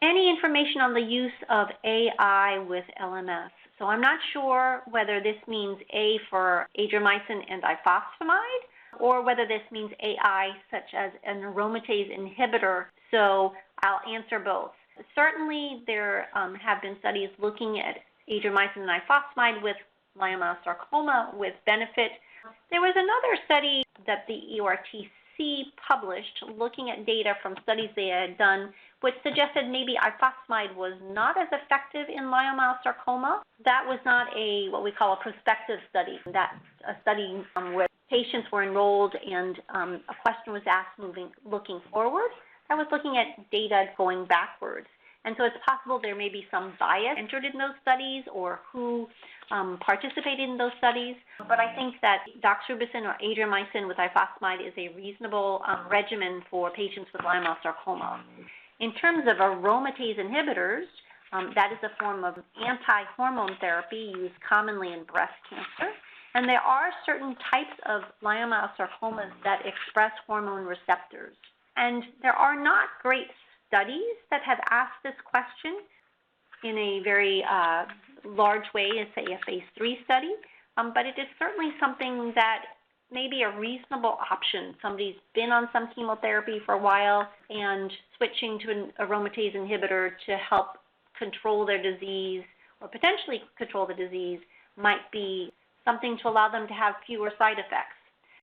Any information on the use of AI with LMS? So I'm not sure whether this means A for adriamycin and ifosfamide, or whether this means AI such as an aromatase inhibitor. So I'll answer both. Certainly there have been studies looking at adriamycin and ifosfamide with leiomyosarcoma with benefit. There was another study that the EORTC published looking at data from studies they had done, which suggested maybe ifosfamide was not as effective in leiomyosarcoma. That was not what we call a prospective study. That's a study where patients were enrolled and a question was asked looking forward. That was looking at data going backwards. And so it's possible there may be some bias entered in those studies or who participated in those studies. But I think that doxorubicin or adriamycin with ifosfamide is a reasonable regimen for patients with leiomyosarcoma. In terms of aromatase inhibitors, that is a form of anti-hormone therapy used commonly in breast cancer. And there are certain types of leiomyosarcomas that express hormone receptors. And there are not great studies that have asked this question in a very large way, as say a phase 3 study, but it is certainly something that may be a reasonable option. Somebody's been on some chemotherapy for a while and switching to an aromatase inhibitor to help control their disease or potentially control the disease might be something to allow them to have fewer side effects.